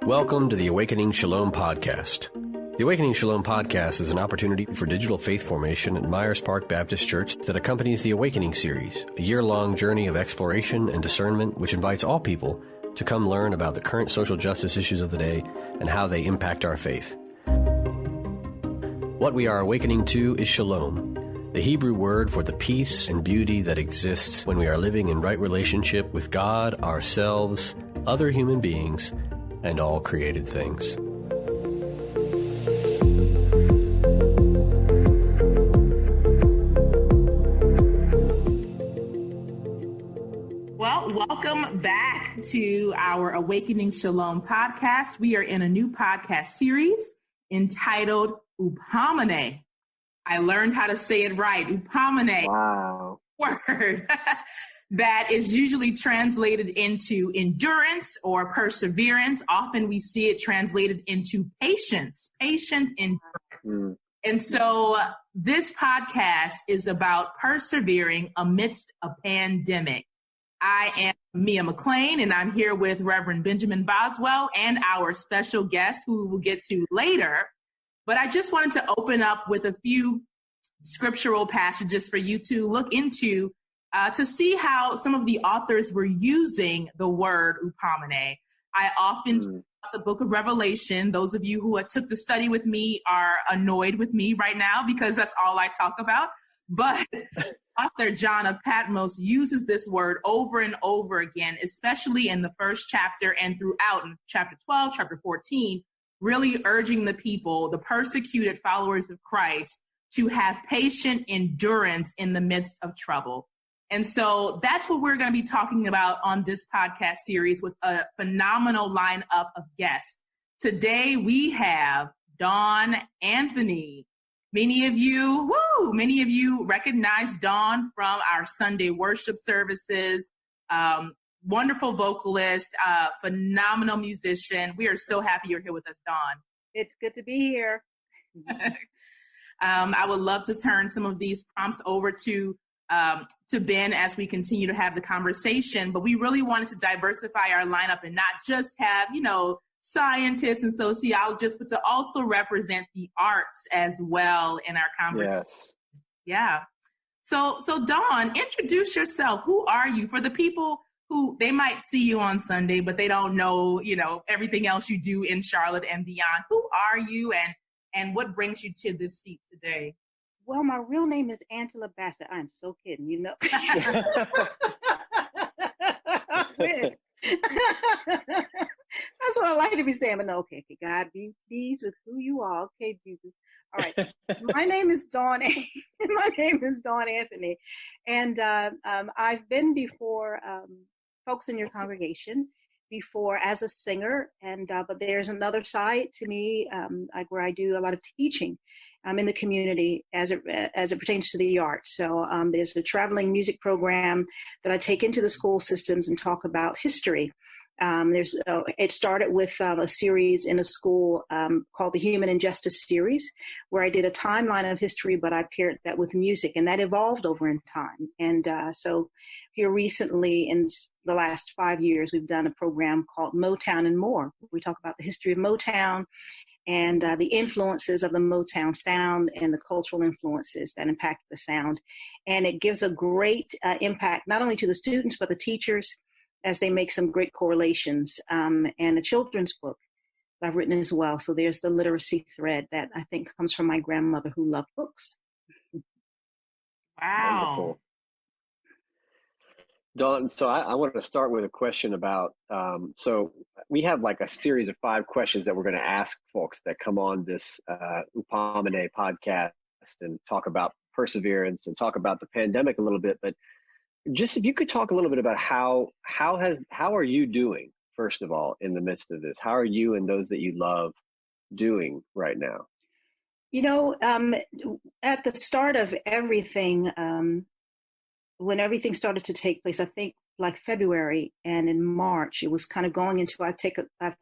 Welcome to the Awakening Shalom Podcast. The Awakening Shalom Podcast is an opportunity for digital faith formation at Myers Park Baptist Church that accompanies the Awakening series, a year-long journey of exploration and discernment which invites all people to come learn about the current social justice issues of the day and how they impact our faith. What we are awakening to is shalom, the Hebrew word for the peace and beauty that exists when we are living in right relationship with God, ourselves, other human beings, and all created things. Well, welcome back to our Awakening Shalom podcast. We are in a new podcast series entitled Hupomoné. I learned how to say it right. Hupomoné. Wow. Word that is usually translated into endurance or perseverance. Often we see it translated into patience, patient endurance. And so this podcast is about persevering amidst a pandemic. I am Mia McClain, and I'm here with Reverend Benjamin Boswell and our special guest, who we'll get to later. But I just wanted to open up with a few scriptural passages for you to look into to see how some of the authors were using the word hupomoné. I often talk about the book of Revelation. Those of you who took the study with me are annoyed with me right now because that's all I talk about. But author John of Patmos uses this word over and over again, especially in the first chapter and throughout in chapter 12, chapter 14, really urging the people, the persecuted followers of Christ, to have patient endurance in the midst of trouble. And so that's what we're going to be talking about on this podcast series with a phenomenal lineup of guests. Today we have Dawn Anthony. Many of you recognize Dawn from our Sunday worship services. Wonderful vocalist, phenomenal musician. We are so happy you're here with us, Dawn. It's good to be here. I would love to turn some of these prompts over to Ben as we continue to have the conversation, but we really wanted to diversify our lineup and not just have, scientists and sociologists, but to also represent the arts as well in our conversation. Yes. Yeah. So Dawn, introduce yourself. Who are you? For the people who they might see you on Sunday, but they don't know, everything else you do in Charlotte and beyond. Who are you and what brings you to this seat today? Well, my real name is Angela Bassett. I'm so kidding, That's what I like to be saying, but no, okay, God, be pleased with who you are. Okay, Jesus. All right. My name is Dawn. My name is Dawn Anthony. And I've been before folks in your congregation before as a singer, and but there's another side to me, where I do a lot of teaching in the community as it pertains to the arts. So there's a traveling music program that I take into the school systems and talk about history. It started with a series in a school called the Human Injustice Series, where I did a timeline of history, but I paired that with music, and that evolved over in time. And so here recently, in the last 5 years, we've done a program called Motown and More. We talk about the history of Motown and the influences of the Motown sound and the cultural influences that impact the sound. And it gives a great impact, not only to the students, but the teachers, as they make some great correlations, and a children's book that I've written as well. So there's the literacy thread that I think comes from my grandmother who loved books. Wow. Wonderful. Dawn, so I want to start with a question about, so we have like a series of 5 questions that we're going to ask folks that come on this Hupomoné podcast and talk about perseverance and talk about the pandemic a little bit, but just if you could talk a little bit about how are you doing, first of all, in the midst of this? How are you and those that you love doing right now? At the start of everything, when everything started to take place, I think like February and in March, it was kind of going into, I've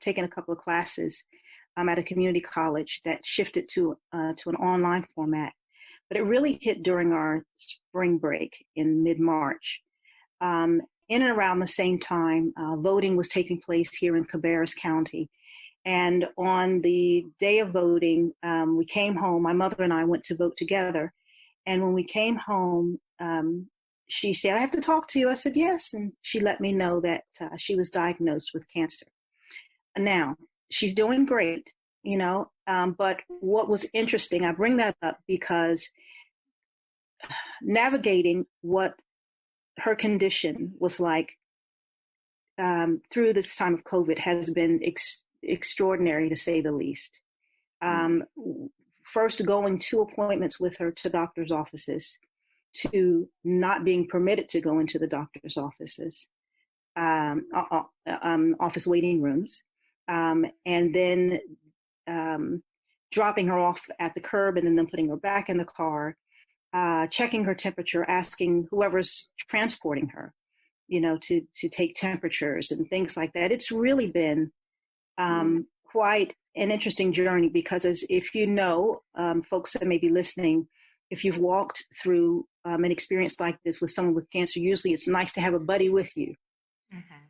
taken a couple of classes at a community college that shifted to an online format. But it really hit during our spring break in mid-March. In and around the same time, voting was taking place here in Cabarrus County. And on the day of voting, we came home. My mother and I went to vote together. And when we came home, she said, "I have to talk to you." I said, "Yes." And she let me know that she was diagnosed with cancer. Now, she's doing great, but what was interesting, I bring that up because navigating what her condition was like through this time of COVID has been extraordinary, to say the least. First, going to appointments with her to doctor's offices, to not being permitted to go into the doctor's offices, office waiting rooms, and then dropping her off at the curb and then putting her back in the car, checking her temperature, asking whoever's transporting her, to take temperatures and things like that. It's really been quite an interesting journey because, as if folks that may be listening, if you've walked through an experience like this with someone with cancer, usually it's nice to have a buddy with you,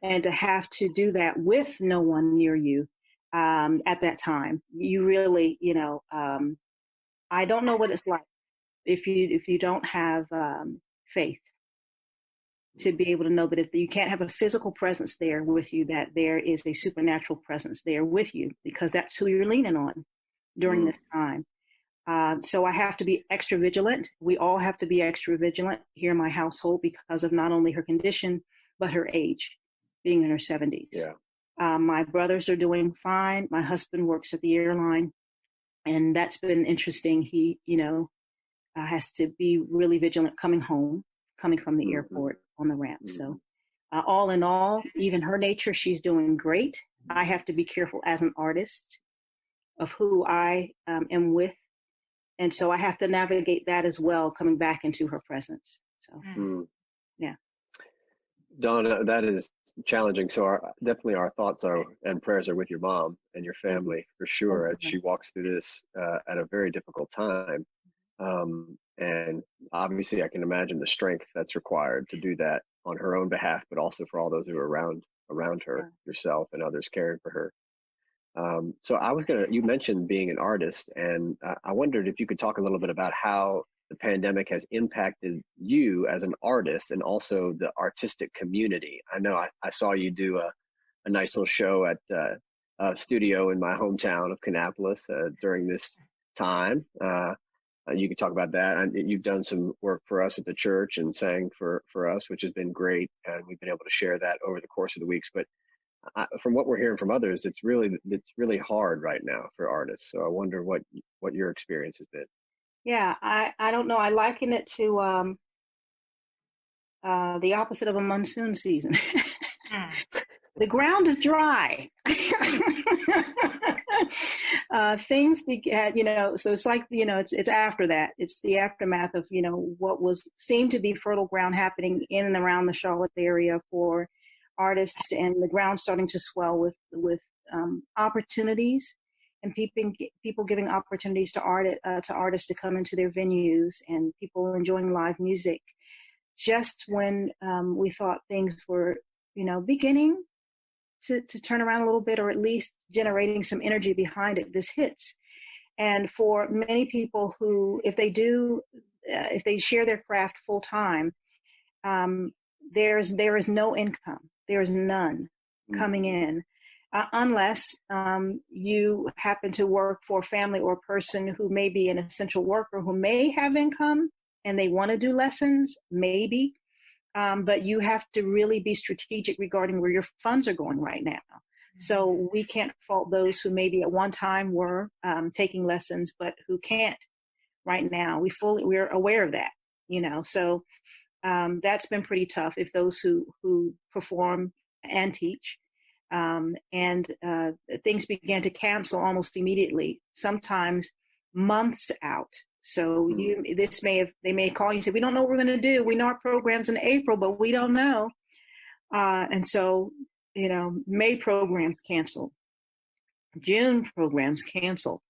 and to have to do that with no one near you at that time. You really, I don't know what it's like if you don't have faith to be able to know that if you can't have a physical presence there with you, that there is a supernatural presence there with you, because that's who you're leaning on during this time. So I have to be extra vigilant. We all have to be extra vigilant here in my household because of not only her condition, but her age, being in her 70s. Yeah. My brothers are doing fine. My husband works at the airline, and that's been interesting. He, has to be really vigilant coming from the airport on the ramp. So all in all, even her nature, she's doing great. I have to be careful as an artist of who I am with. And so I have to navigate that as well, coming back into her presence. So, yeah. Donna, that is challenging. So definitely our thoughts and prayers are with your mom and your family for sure, as she walks through this at a very difficult time. And obviously I can imagine the strength that's required to do that on her own behalf, but also for all those who are around her, yourself and others caring for her. So you mentioned being an artist, and I wondered if you could talk a little bit about how the pandemic has impacted you as an artist and also the artistic community. I know I saw you do a nice little show at a studio in my hometown of Kannapolis during this time. You could talk about that. And you've done some work for us at the church and sang for us, which has been great. And we've been able to share that over the course of the weeks. But from what we're hearing from others, it's really hard right now for artists. So I wonder what your experience has been. Yeah, I don't know. I liken it to the opposite of a monsoon season. The ground is dry. Things began, so it's like, it's after that. It's the aftermath of, what seemed to be fertile ground happening in and around the Charlotte area for artists, and the ground starting to swell with opportunities, and people giving opportunities to artists to come into their venues, and people enjoying live music. Just when we thought things were, beginning to turn around a little bit, or at least generating some energy behind it, this hits. And for many people who, if they share their craft full time, there is no income. There is none coming in, unless you happen to work for a family or a person who may be an essential worker who may have income and they want to do lessons, maybe. But you have to really be strategic regarding where your funds are going right now. So we can't fault those who maybe at one time were taking lessons, but who can't right now. We're aware of that, so that's been pretty tough if those who perform and teach. And things began to cancel almost immediately, sometimes months out. So they may call you and say, "We don't know what we're going to do. We know our program's in April, but we don't know." And so, May programs canceled, June programs canceled.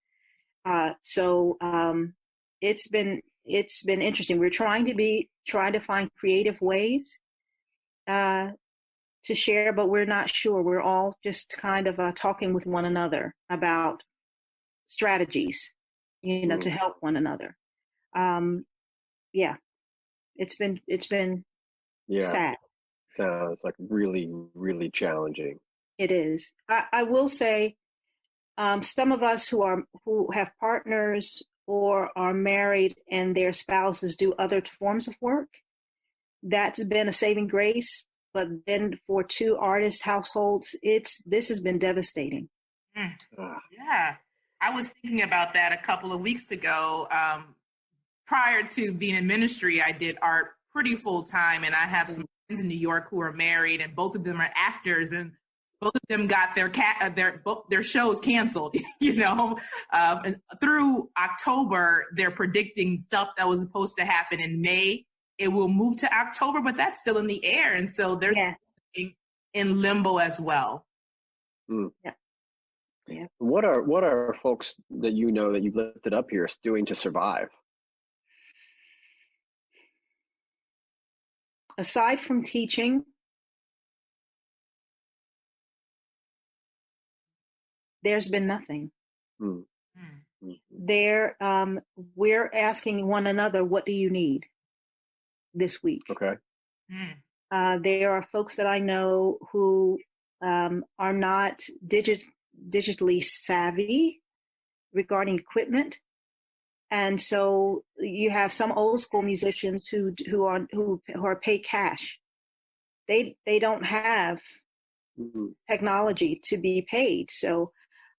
So it's been interesting. We're trying to find creative ways to share, but we're not sure. We're all just kind of talking with one another about strategies, to help one another. Yeah, it's been sad. Sounds like really, really challenging. It is. I will say, some of us who have partners or are married and their spouses do other forms of work, that's been a saving grace. But then for two artist households, this has been devastating. Yeah, I was thinking about that a couple of weeks ago. Prior to being in ministry, I did art pretty full time, and I have some friends in New York who are married, and both of them are actors, and both of them got their shows canceled. And through October, they're predicting stuff that was supposed to happen in May. It will move to October, but that's still in the air, and so there's in limbo as well. Yeah. Yeah. What are folks that that you've lifted up here doing to survive? Aside from teaching, there's been nothing. We're asking one another, what do you need this week? Okay. There are folks that I know who are not digitally savvy regarding equipment. And so you have some old school musicians who are paid cash. They don't have technology to be paid. So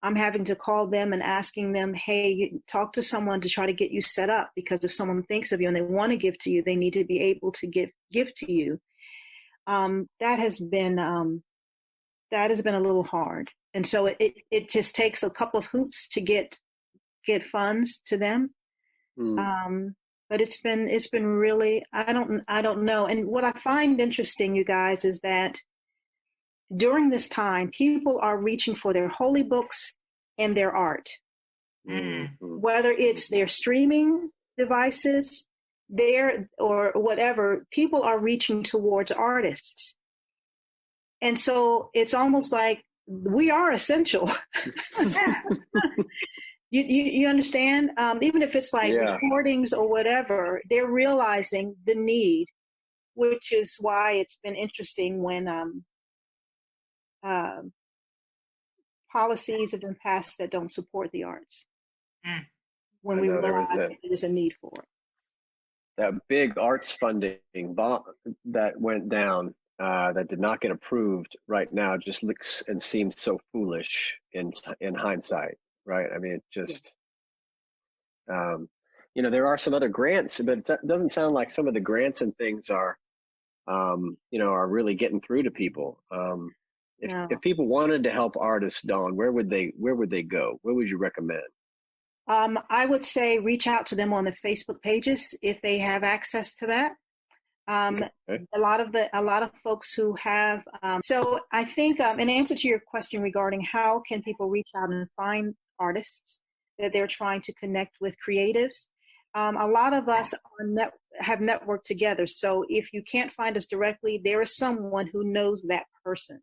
I'm having to call them and asking them, hey, talk to someone to try to get you set up, because if someone thinks of you and they want to give to you, they need to be able to give to you. That has been a little hard. And so it just takes a couple of hoops to get funds to them. But it's been really, I don't know. And what I find interesting, you guys, is that during this time, people are reaching for their holy books and their art, whether it's their streaming devices, or whatever. People are reaching towards artists. And so it's almost like we are essential. You understand? Even if it's like recordings or whatever, they're realizing the need, which is why it's been interesting when policies have been passed that don't support the arts. When we realize that there's a need for it. That big arts funding bomb that went down, that did not get approved right now, just looks and seems so foolish in hindsight. Right. I mean, it just, there are some other grants, but it doesn't sound like some of the grants and things are really getting through to people. If people wanted to help artists, Dawn, where would they go? What would you recommend? I would say reach out to them on the Facebook pages if they have access to that. Okay. A lot of folks who have. So I think, in answer to your question regarding how can people reach out and find artists that they're trying to connect with, creatives, a lot of us have networked together. So if you can't find us directly, there is someone who knows that person.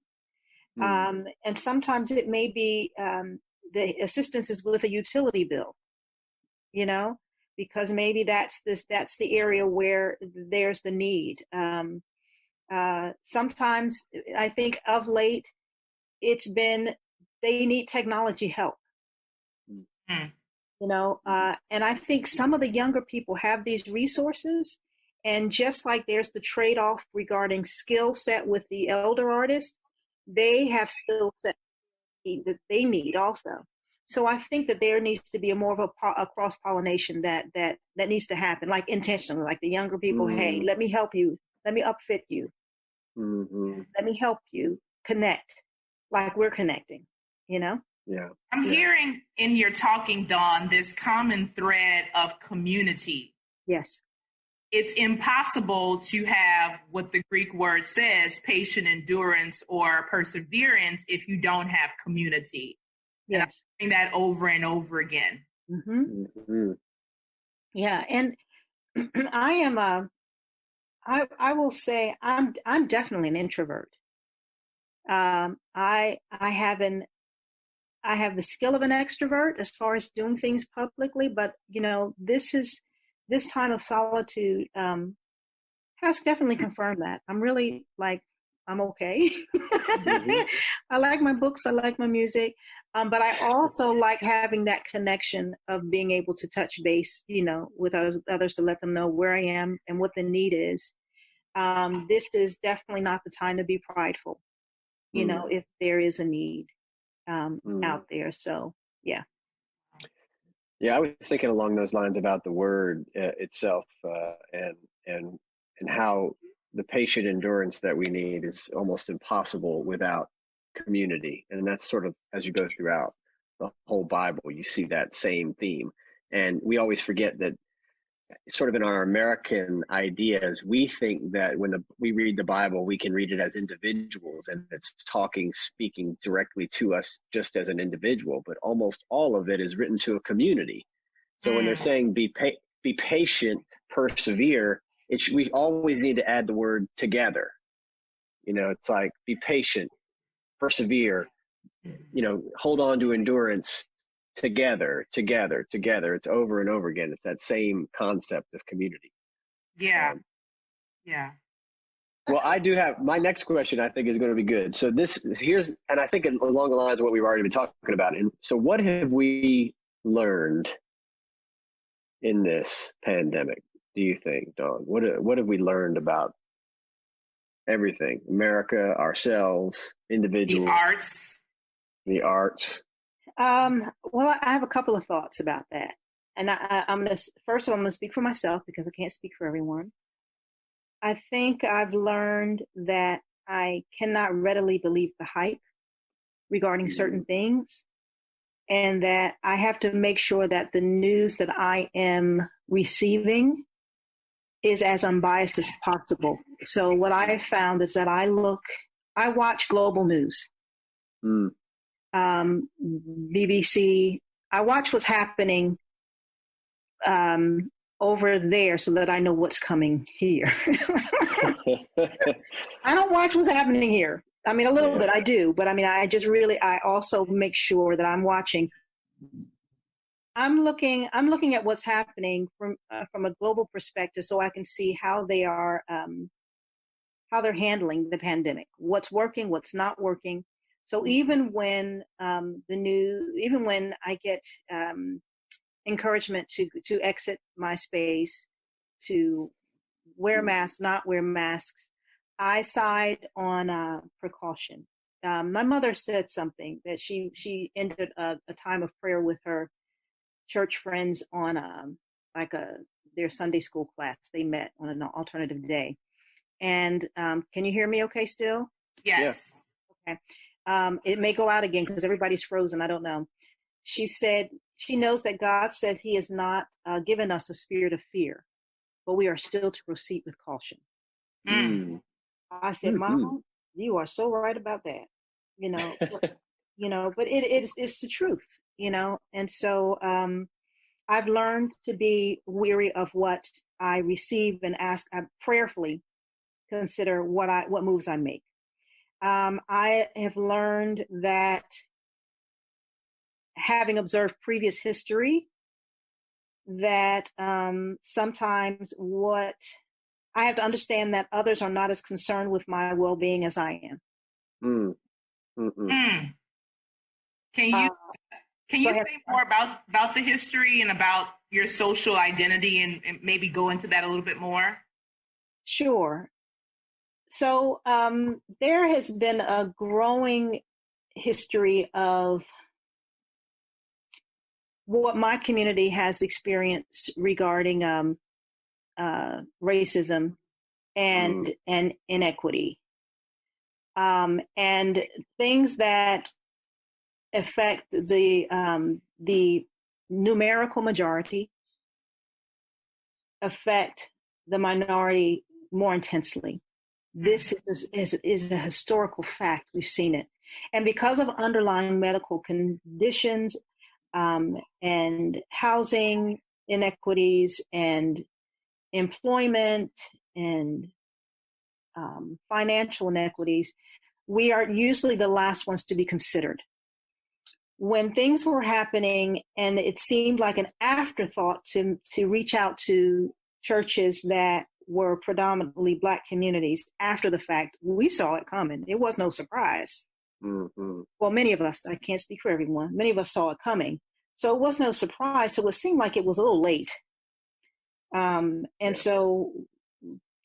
And sometimes it may be the assistance is with a utility bill, because maybe that's the area where there's the need. Sometimes I think of late, it's been, they need technology help. And I think some of the younger people have these resources, and just like there's the trade-off regarding skill set with the elder artists, they have skill set that they need also. So I think that there needs to be more of a cross-pollination that needs to happen, like intentionally, like the younger people, hey, let me help you, let me upfit you, let me help you connect like we're connecting, Yeah. I'm hearing in your talking, Dawn, this common thread of community. Yes. It's impossible to have what the Greek word says, patient endurance or perseverance, if you don't have community. Yes. And I'm saying that over and over again. Yeah. And I am I will say I'm definitely an introvert. I have the skill of an extrovert as far as doing things publicly, but this time of solitude has definitely confirmed that. I'm really I'm okay. Mm-hmm. I like my books. I like my music. But I also like having that connection of being able to touch base, with others to let them know where I am and what the need is. This is definitely not the time to be prideful, if there is a need out there. So, yeah. Yeah, I was thinking along those lines about the word itself and how the patient endurance that we need is almost impossible without community. And that's sort of, as you go throughout the whole Bible, you see that same theme. And we always forget that sort of in our American ideas, we think that when we read the Bible, we can read it as individuals and it's speaking directly to us just as an individual, but almost all of it is written to a community. So when they're saying be patient, persevere, we always need to add the word together. It's like be patient, persevere, hold on to endurance, together. It's over and over again. It's that same concept of community. Yeah. Well, I do have my next question. I think is going to be good. So and I think along the lines of what we've already been talking about. And so, what have we learned in this pandemic? Do you think, Dawn? What have we learned about everything? America, ourselves, individuals, the arts. Well, I have a couple of thoughts about that. And I'm going to speak for myself because I can't speak for everyone. I think I've learned that I cannot readily believe the hype regarding certain things, and that I have to make sure that the news that I am receiving is as unbiased as possible. So what I have found is that I watch global news. BBC. I watch what's happening over there so that I know what's coming here. I don't watch what's happening here. I mean, a little bit I do, but I mean, I also make sure that I'm watching. I'm looking at what's happening from a global perspective so I can see how they're handling the pandemic, what's working, what's not working. So even when when I get encouragement to exit my space, to wear masks, not wear masks, I side on precaution. My mother said something that she ended a time of prayer with her church friends on their Sunday school class. They met on an alternative day. And can you hear me okay still? Yes. Yeah. Okay. It may go out again because everybody's frozen. I don't know. She said she knows that God said he has not given us a spirit of fear, but we are still to proceed with caution. I said, Mom, you are so right about that. But it's the truth, and so I've learned to be weary of what I receive and ask. I prayerfully consider what moves I make. I have learned that, having observed previous history, that sometimes what I have to understand that others are not as concerned with my well-being as I am. Can you say more about the history and about your social identity and maybe go into that a little bit more? Sure. So there has been a growing history of what my community has experienced regarding racism and inequity, and things that affect the numerical majority, affect the minority more intensely. This is a historical fact. We've seen it. And because of underlying medical conditions and housing inequities and employment and financial inequities, we are usually the last ones to be considered. When things were happening and it seemed like an afterthought to reach out to churches that were predominantly Black communities after the fact, we saw it coming. It was no surprise. Mm-hmm. Well, many of us, I can't speak for everyone, many of us saw it coming. So it was no surprise. So it seemed like it was a little late. So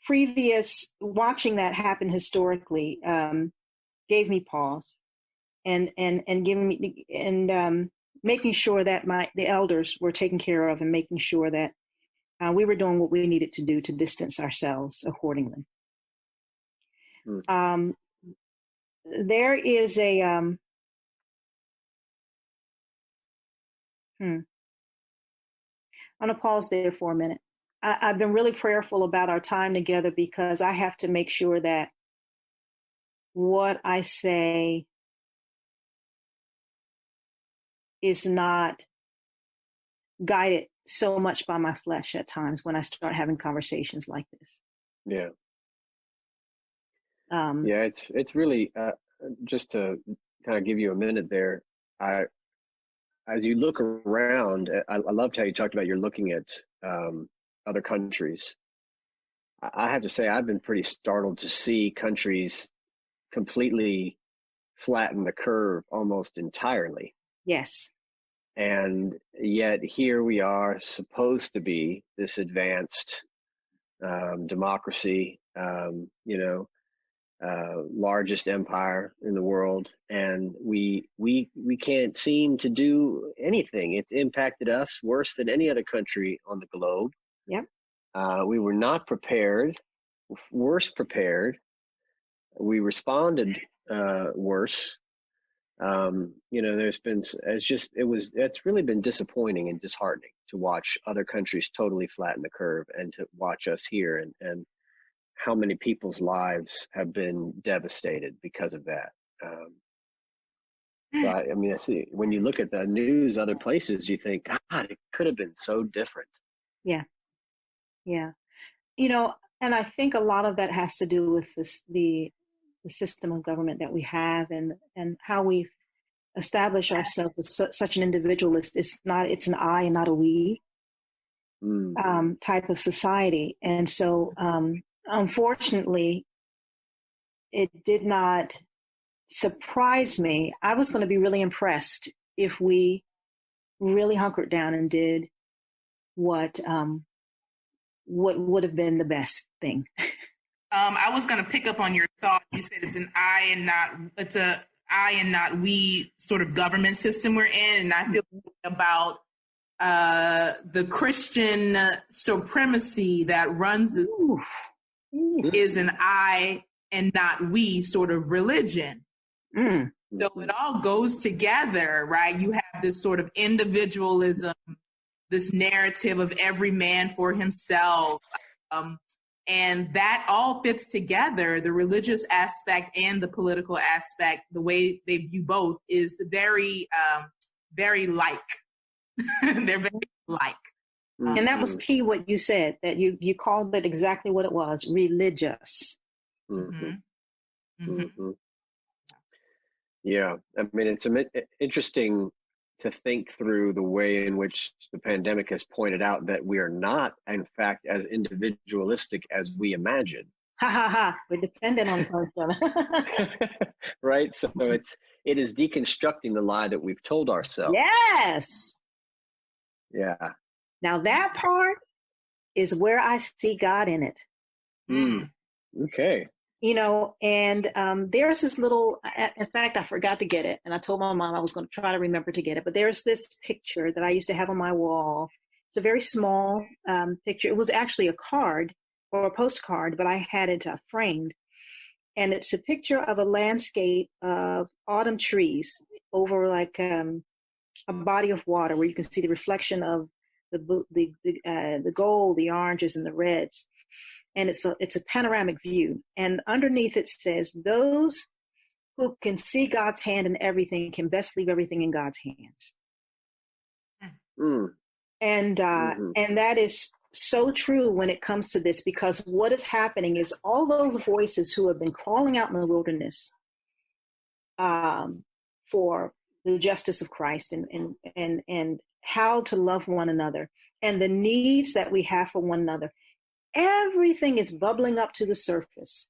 previous watching that happen historically gave me pause and giving me and making sure that the elders were taken care of and making sure that we were doing what we needed to do to distance ourselves accordingly. Mm-hmm. There is a I'm going to pause there for a minute. I've been really prayerful about our time together because I have to make sure that what I say is not guided so much by my flesh at times when I start having conversations like this. Yeah. It's really just to kind of give you a minute there. As you look around, I loved how you talked about you're looking at other countries. I have to say I've been pretty startled to see countries completely flatten the curve almost entirely. Yes. And yet here we are supposed to be this advanced democracy, largest empire in the world, and we can't seem to do anything. It's impacted us worse than any other country on the globe. Yep. We were not prepared, worse prepared. We responded worse. It's really been disappointing and disheartening to watch other countries totally flatten the curve and to watch us here and how many people's lives have been devastated because of that. I see when you look at the news, other places, you think, God, it could have been so different. Yeah. Yeah. And I think a lot of that has to do with the system of government that we have and how we've established ourselves as such an individualist. It's an I and not a we type of society. And so, unfortunately, it did not surprise me. I was going to be really impressed if we really hunkered down and did what would have been the best thing. I was going to pick up on your thought. You said it's a I and not we sort of government system we're in. And I feel about the Christian supremacy that runs this is an I and not we sort of religion. Mm. So it all goes together, right? You have this sort of individualism, this narrative of every man for himself. And that all fits together. The religious aspect and the political aspect, the way they view both is very, very like. They're very like. And that was key what you said, that you called it exactly what it was, religious. Mm-hmm. Mm-hmm. Yeah. I mean, it's interesting to think through the way in which the pandemic has pointed out that we are not, in fact, as individualistic as we imagine. Ha ha ha! We're dependent on each other. Right. So it is deconstructing the lie that we've told ourselves. Yes. Yeah. Now that part is where I see God in it. Okay. And there's this little, in fact, I forgot to get it. And I told my mom I was going to try to remember to get it. But there's this picture that I used to have on my wall. It's a very small picture. It was actually a card or a postcard, but I had it framed. And it's a picture of a landscape of autumn trees over like a body of water where you can see the reflection of the gold, the oranges, and the reds. And it's a panoramic view. And underneath it says, those who can see God's hand in everything can best leave everything in God's hands. And that is so true when it comes to this, because what is happening is all those voices who have been crawling out in the wilderness for the justice of Christ and how to love one another and the needs that we have for one another. Everything is bubbling up to the surface.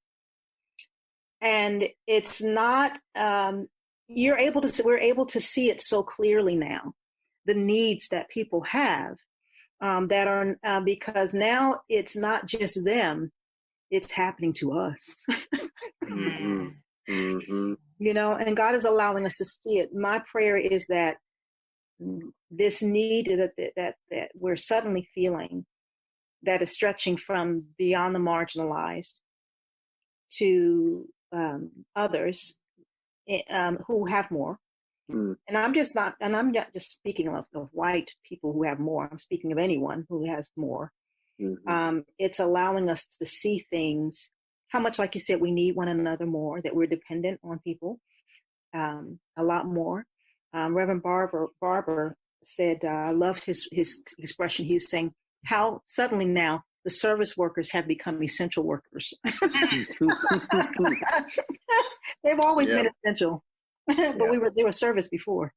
And it's not, we're able to see it so clearly now, the needs that people have that are, because now it's not just them, it's happening to us. Mm-hmm. Mm-hmm. You know, and God is allowing us to see it. My prayer is that this need that we're suddenly feeling, that is stretching from beyond the marginalized to others who have more. And I'm not just speaking of white people who have more. I'm speaking of anyone who has more. Mm-hmm. It's allowing us to see things, how much, like you said, we need one another more, that we're dependent on people a lot more. Reverend Barber said, I loved his expression. He was saying how suddenly now the service workers have become essential workers. They've always been essential, but they were service before.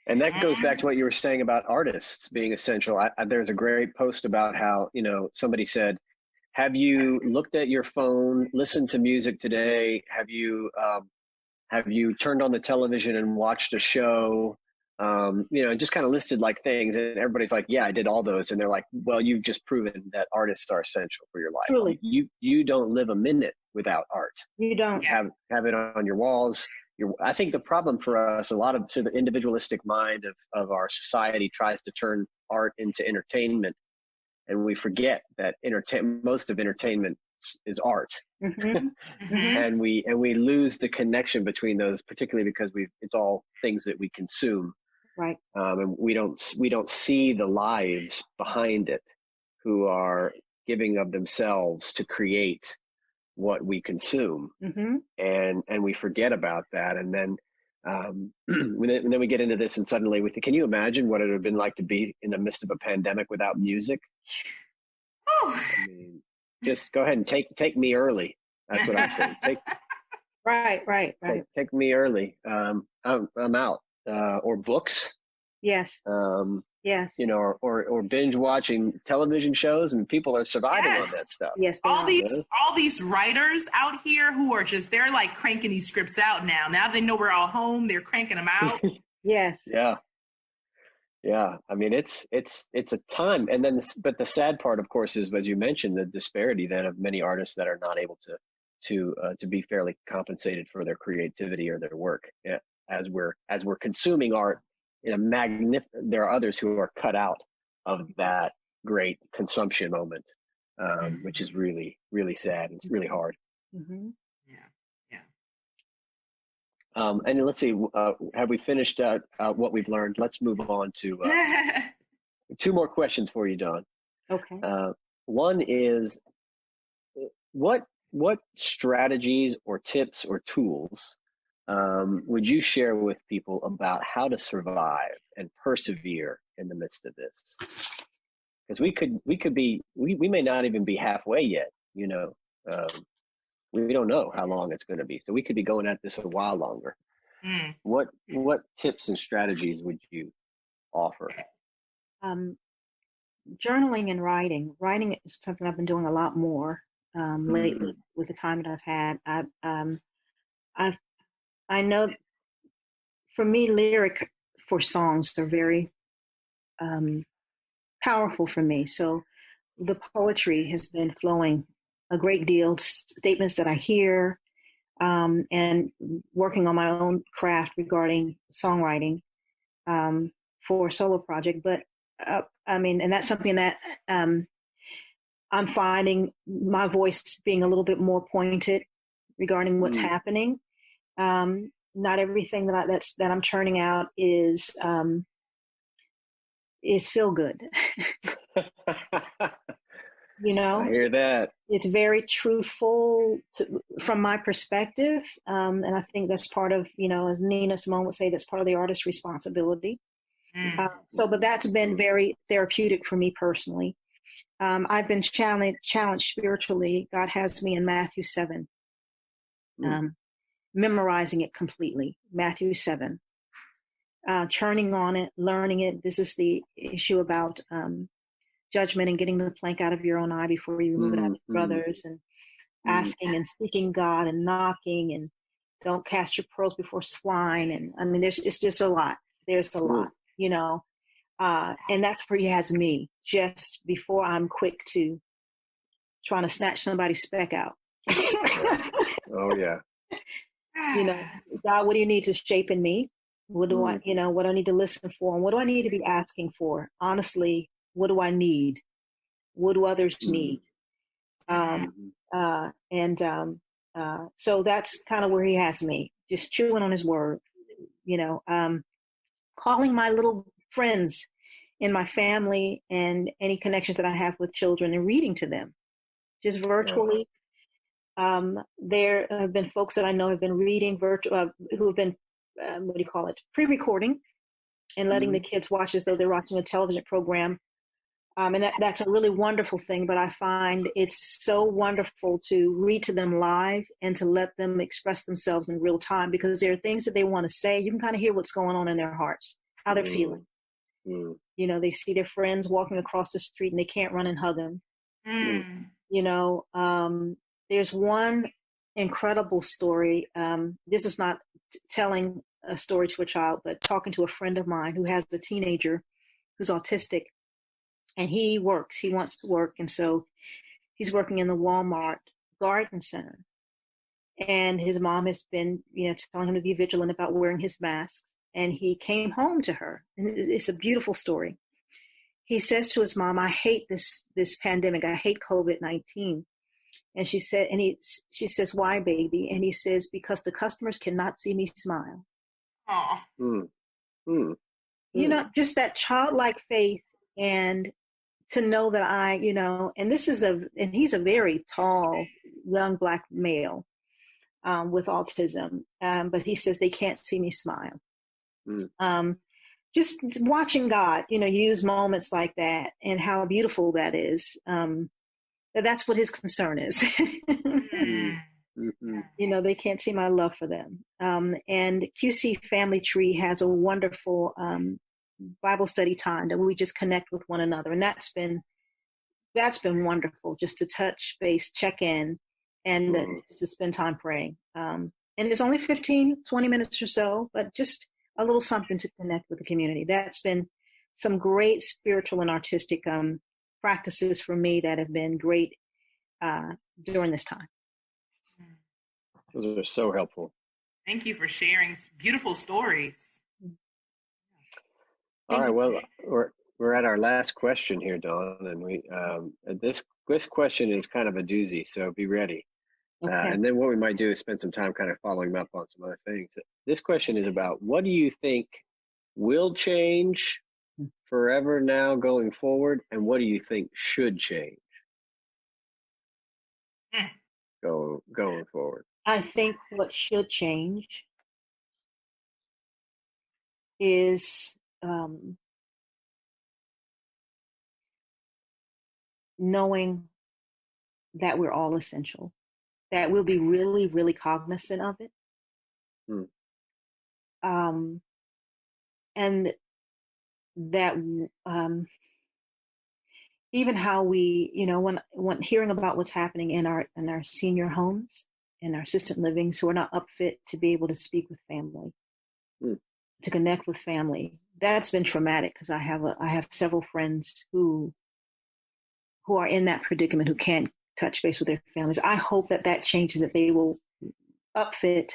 And that goes back to what you were saying about artists being essential. There's a great post about how, somebody said, have you looked at your phone, listened to music today? Have you turned on the television and watched a show? Just kind of listed like things, and everybody's like, yeah, I did all those. And they're like, well, you've just proven that artists are essential for your life. Truly. You don't live a minute without art. You don't. Have it on your walls. I think the problem for us, a lot of the individualistic mind of our society tries to turn art into entertainment. And we forget that most of entertainment is art. Mm-hmm. Mm-hmm. and we lose the connection between those, particularly because it's all things that we consume. Right. And we don't see the lives behind it who are giving of themselves to create what we consume. Mm-hmm. And we forget about that. And then and then we get into this, and suddenly can you imagine what it would have been like to be in the midst of a pandemic without music? I mean, just go ahead and take me early. That's what I say. Right. Take me early. I'm out. Or books. Yes. Yes. Or binge watching television shows, and people are surviving on that stuff. Yes. All these writers out here who are they're like cranking these scripts out now. Now they know we're all home. They're cranking them out. Yes. Yeah. Yeah. I mean, it's a time. And then, but the sad part, of course, is, as you mentioned, the disparity then of many artists that are not able to be fairly compensated for their creativity or their work. Yeah. As we're consuming art there are others who are cut out of that great consumption moment, which is really, really sad. It's really hard. Mm-hmm. Yeah. And let's see, have we finished what we've learned? Let's move on to two more questions for you, Dawn. Okay. One is, what strategies or tips or tools would you share with people about how to survive and persevere in the midst of this? Because we may not even be halfway yet. We don't know how long it's going to be, so we could be going at this a while longer. What tips and strategies would you offer? Journaling and writing. Writing is something I've been doing a lot more lately with the time that I've had. I know, for me, lyric for songs are very powerful for me. So the poetry has been flowing a great deal, statements that I hear, and working on my own craft regarding songwriting for a solo project. But and that's something that I'm finding my voice being a little bit more pointed regarding what's happening. Not everything that I'm churning out is feel good. I hear that. It's very truthful from my perspective, and I think that's part of, as Nina Simone would say, that's part of the artist's responsibility. But that's been very therapeutic for me personally. I've been challenged spiritually. God has me in Matthew 7. memorizing it completely. Matthew 7. Churning on it, learning it. This is the issue about judgment and getting the plank out of your own eye before you remove it out of your brother's, and asking and seeking God and knocking, and don't cast your pearls before swine. And I mean, it's just a lot. There's a lot, you know, and that's where he has me, just before I'm quick to trying to snatch somebody's speck out. Oh yeah. You know, God, what do you need to shape in me? What do I, you know, what do I need to listen for? And what do I need to be asking for? Honestly, what do I need? What do others need? So that's kind of where he has me, just chewing on his word, you know, calling my little friends in my family and any connections that I have with children and reading to them just virtually. There have been folks that I know have been reading who have been, pre-recording and letting the kids watch as though they're watching a television program. And that's a really wonderful thing, but I find it's so wonderful to read to them live and to let them express themselves in real time, because there are things that they want to say. You can kind of hear what's going on in their hearts, how they're feeling. You know, they see their friends walking across the street and they can't run and hug them. You know, there's one incredible story. This is not telling a story to a child, but talking to a friend of mine who has a teenager who's autistic, and he wants to work. And so he's working in the Walmart garden center, and his mom has been, you know, telling him to be vigilant about wearing his masks. And he came home to her, and it's a beautiful story. He says to his mom, I hate this pandemic. I hate COVID-19. And she said, she says, why, baby? And he says, because the customers cannot see me smile. You know, just that childlike faith, and to know that I, you know, and he's a very tall, young Black male with autism. But he says they can't see me smile. Just watching God, you know, use moments like that, and how beautiful that is. That's what his concern is. You know, they can't see my love for them. And QC Family Tree has a wonderful Bible study time that we just connect with one another. And that's been wonderful, just to touch base, check in, and just to spend time praying. And it's only 15, 20 minutes or so, but just a little something to connect with the community. That's been some great spiritual and artistic practices for me that have been great during this time. Those are so helpful. Thank you for sharing beautiful stories. All right, well, we're at our last question here, Dawn, and we this question is kind of a doozy, so be ready. Okay. And then what we might do is spend some time kind of following up on some other things. This question is about, what do you think will change forever now going forward, and what do you think should change going forward? I think what should change is knowing that we're all essential, that we'll be really, really cognizant of it. And that even how we, you know, when hearing about what's happening in our senior homes, in our assisted livings, who are not up fit to be able to speak with family, to connect with family, that's been traumatic, because I have several friends who are in that predicament, who can't touch base with their families. I hope that changes, that they will upfit.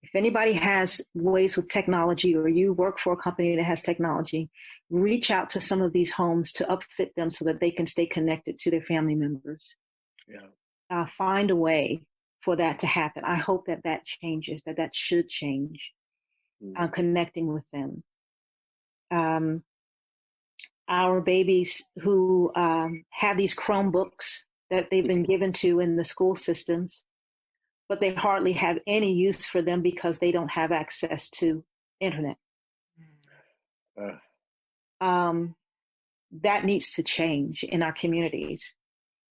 If anybody has ways with technology, or you work for a company that has technology, reach out to some of these homes to upfit them so that they can stay connected to their family members. Yeah. Find a way for that to happen. I hope that changes, that should change, connecting with them. Our babies who have these Chromebooks that they've been given to in the school systems, but they hardly have any use for them because they don't have access to internet. That needs to change in our communities.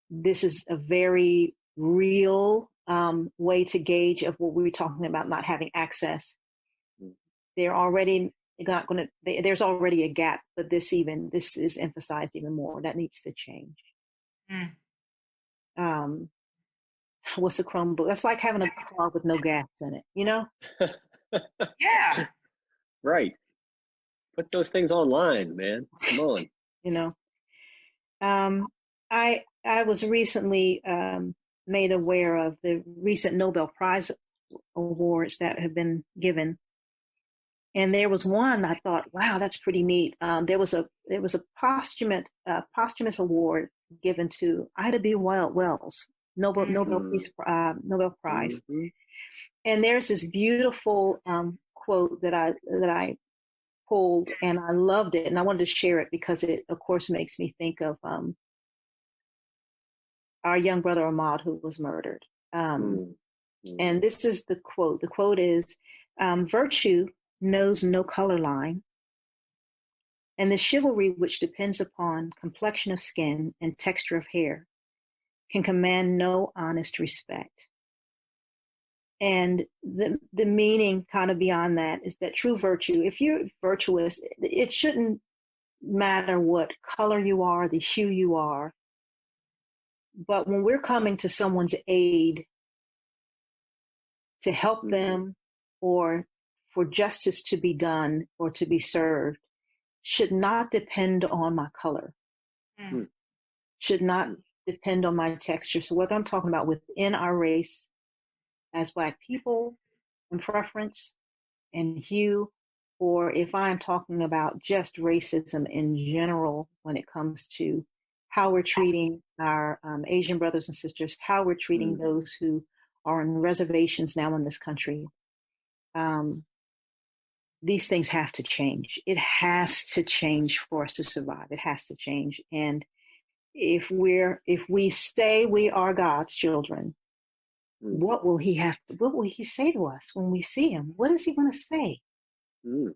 This is a very real way to gauge of what we were talking about, not having access. They're already not going to, there's already a gap, but this is emphasized even more. That needs to change. What's a Chromebook? That's like having a car with no gas in it, you know? Yeah. Right. Put those things online, man. Come on. You know, I was recently made aware of the recent Nobel Prize awards that have been given, and there was one I thought, wow, that's pretty neat. There was a posthumous award given to Ida B. Wells, Nobel Prize, Mm-hmm. and there's this beautiful quote that I pulled, and I loved it, and I wanted to share it because it, of course, makes me think of our young brother Ahmaud, who was murdered. And this is the quote. The quote is, "Virtue knows no color line, and the chivalry which depends upon complexion of skin and texture of hair can command no honest respect." And the meaning kind of beyond that is that true virtue, if you're virtuous, it shouldn't matter what color you are, the hue you are. But when we're coming to someone's aid to help them or for justice to be done or to be served, should not depend on my color, should not depend on my texture. So whether I'm talking about within our race as Black people and preference and hue, or if I'm talking about just racism in general when it comes to how we're treating our Asian brothers and sisters, how we're treating those who are on reservations now in this country. These things have to change. It has to change for us to survive. It has to change. And if we say we are God's children, what will he say to us when we see him? What is he going to say? Is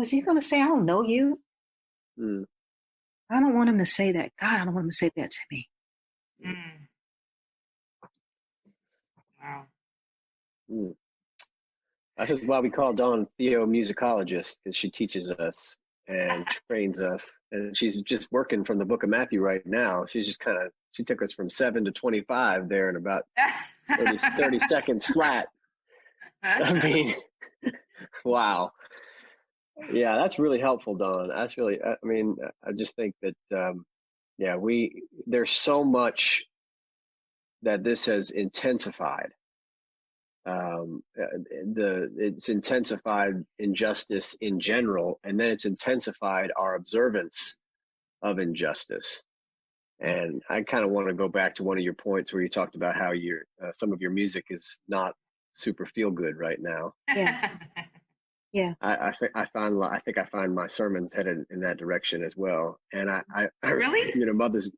he going to say, "I don't know you"? I don't want him to say that. God, I don't want him to say that to me. Wow. That's just why we call Dawn theomusicologist, because she teaches us and trains us. And she's just working from the book of Matthew right now. She's just she took us from 7 to 25 there in about 30 seconds flat. I mean, wow. Yeah, that's really helpful, Dawn. That's really, I mean, I just think that, there's so much that this has intensified. It's intensified injustice in general, and then it's intensified our observance of injustice. And I kind of want to go back to one of your points where you talked about how some of your music is not super feel good right now. Yeah. Yeah. I think I find my sermons headed in that direction as well. And I really, mothers.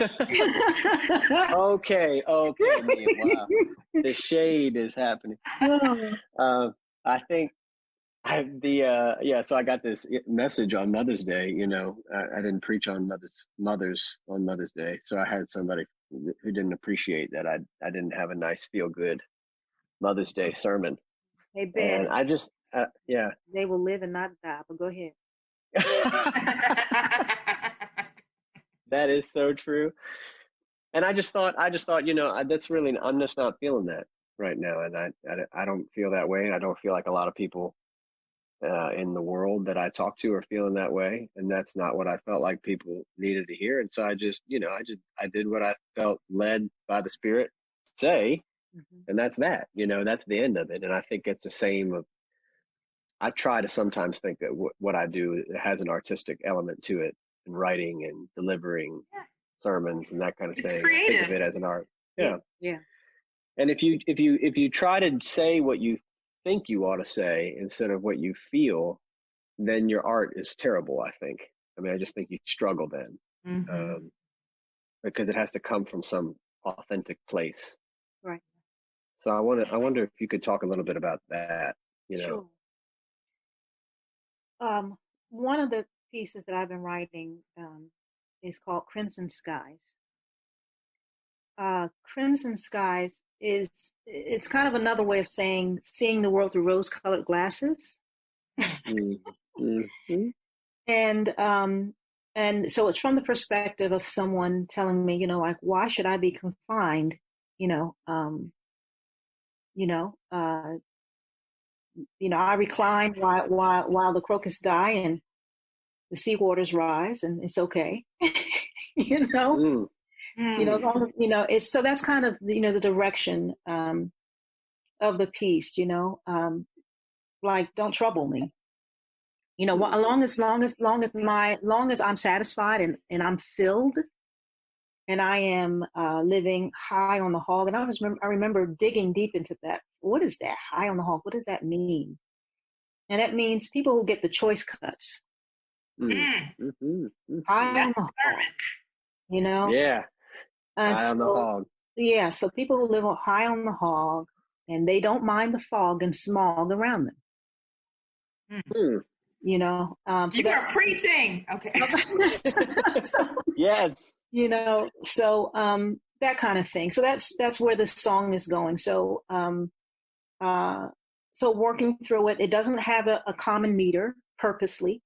Okay, Mia, wow. The shade is happening. I think so I got this message on Mother's Day. I didn't preach on mothers on Mother's Day, so I had somebody who didn't appreciate that I didn't have a nice feel good Mother's Day sermon. Hey, Ben. And I just they will live and not die. But go ahead. That is so true. And I just thought, that's really, I'm just not feeling that right now. And I don't feel that way. And I don't feel like a lot of people in the world that I talk to are feeling that way. And that's not what I felt like people needed to hear. And so I just, I did what I felt led by the Spirit to say, and that's that, that's the end of it. And I think it's the same I try to sometimes think that what I do has an artistic element to it, in writing and delivering sermons and that kind of thing. Creative. I think of it as an art. Yeah. Yeah. And if you try to say what you think you ought to say instead of what you feel, then your art is terrible, I think. I mean, I just think you struggle then, because it has to come from some authentic place. Right. So I wonder if you could talk a little bit about that. Sure. One of the pieces that I've been writing is called Crimson Skies. Crimson Skies it's kind of another way of saying seeing the world through rose-colored glasses. Mm-hmm. And so it's from the perspective of someone telling me, like, why should I be confined? I recline while the crocuses die and the sea waters rise, and it's okay. As long as, it's so that's kind of the direction of the piece. Like, don't trouble me. Long as I'm satisfied and I'm filled, and I am living high on the hog. And I remember digging deep into that. What is that, high on the hog? What does that mean? And that means people who get the choice cuts. Mm-hmm. Mm-hmm. High on the hog. Yeah. High on the hog. Yeah. So people who live high on the hog, and they don't mind the fog and smog around them. Mm. You are preaching. Okay. Yes. So that kind of thing. So that's where the song is going. So so working through it doesn't have a common meter purposely.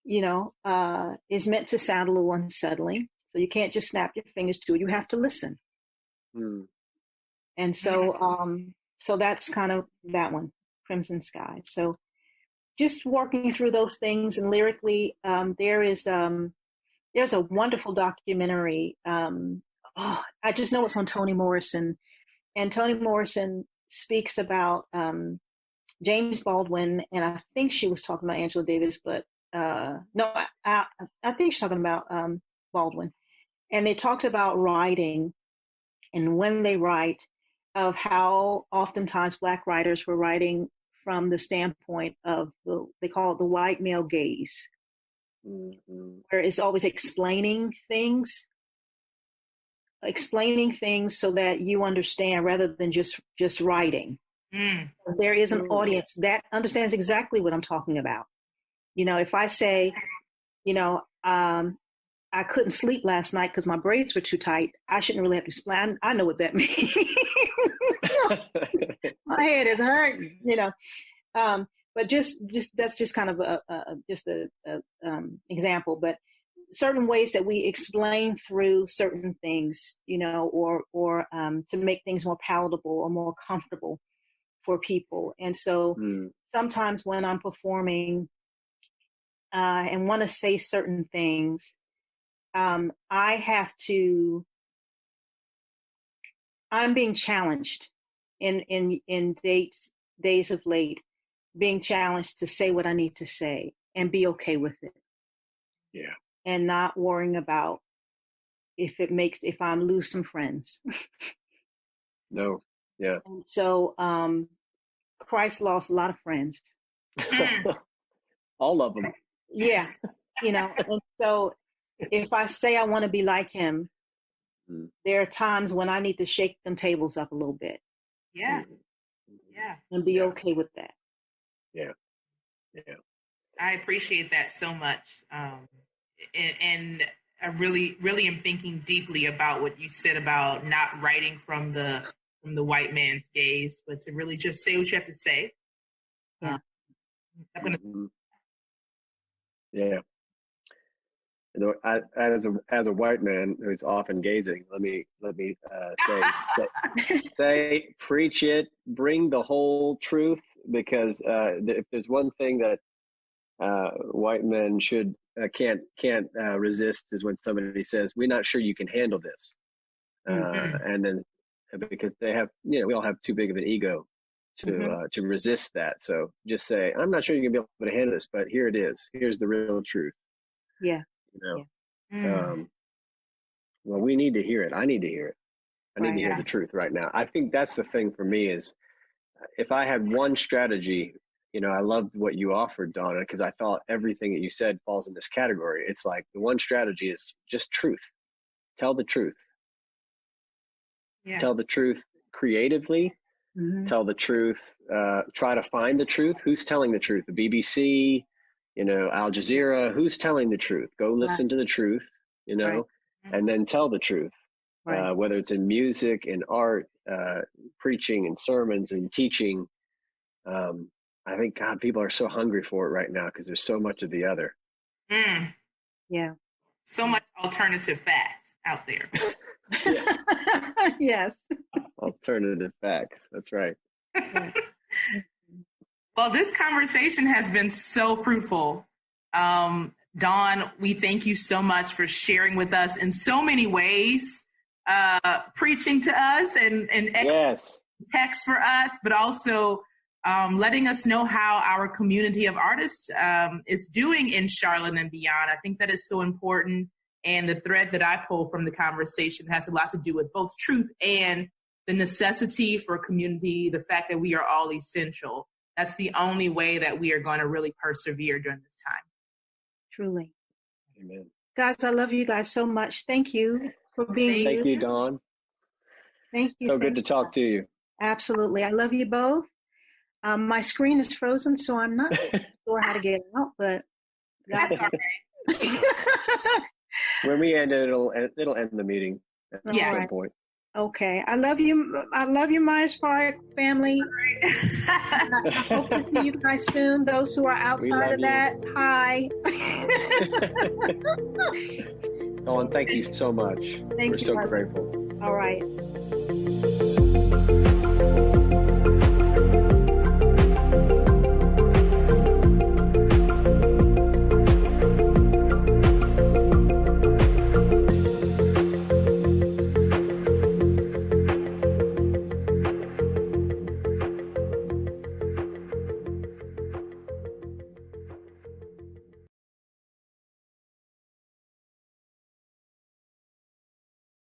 Is meant to sound a little unsettling. So you can't just snap your fingers to it. You have to listen. Mm. And so so that's kind of that one, Crimson Sky. So just working through those things, and lyrically, there's a wonderful documentary. I just know it's on Toni Morrison, and Toni Morrison speaks about James Baldwin, and I think she was talking about Angela Davis, but no, I think she's talking about Baldwin, and they talked about writing, and when they write, of how oftentimes Black writers were writing from the standpoint of they call it the white male gaze, where it's always explaining things so that you understand rather than just writing. There is an audience that understands exactly what I'm talking about. If I say, I couldn't sleep last night because my braids were too tight, I shouldn't really have to explain. I know what that means. My head is hurting, but just that's just kind of a example. But certain ways that we explain through certain things, or to make things more palatable or more comfortable for people. And so sometimes when I'm performing and want to say certain things, I'm being challenged in days of late, being challenged to say what I need to say and be okay with it. Yeah. And not worrying about if I'm lose some friends. No. Yeah. And so Christ lost a lot of friends. All of them. Yeah. And so if I say I want to be like him, there are times when I need to shake them tables up a little bit. Yeah. Yeah. And be okay with that. Yeah. Yeah. I appreciate that so much. And I really, really am thinking deeply about what you said about not writing from the white man's gaze, but to really just say what you have to say. Yeah. Yeah. As a white man who's often gazing, let me say, preach it, bring the whole truth, because if there's one thing that white men can't resist is when somebody says, "We're not sure you can handle this," and then because they have, we all have too big of an ego to resist that. So just say, "I'm not sure you can be able to handle this, but here it is. Here's the real truth." Yeah. Well, we need to hear it. I need to hear it. I need to hear the truth right now. I think that's the thing for me is, if I had one strategy, I loved what you offered, Donna, because I thought everything that you said falls in this category. It's like the one strategy is just truth. Tell the truth. Yeah. Tell the truth creatively. Tell the truth. Try to find the truth. Who's telling the truth? The BBC, Al Jazeera. Who's telling the truth? Go listen to the truth, and then tell the truth. Right. Whether it's in music, in art, preaching and sermons and teaching. I think, God, people are so hungry for it right now because there's so much of the other. Yeah. So much alternative facts out there. Yes. Alternative facts. That's right. Well, this conversation has been so fruitful. Dawn, we thank you so much for sharing with us in so many ways, preaching to us and text for us, but also letting us know how our community of artists is doing in Charlotte and beyond. I think that is so important. And the thread that I pull from the conversation has a lot to do with both truth and the necessity for community, the fact that we are all essential. That's the only way that we are going to really persevere during this time. Truly. Amen. Guys, I love you guys so much. Thank you for being here. Thank you, Dawn. Thank you. So good to talk to you. Absolutely. I love you both. My screen is frozen, so I'm not sure how to get it out, but that's all right. When we end it, it'll end the meeting at some point. Okay. I love you. I love you, Myers Park family. I hope to see you guys soon. Those who are outside of that, hi. Dawn, thank you so much. We're so grateful. All right.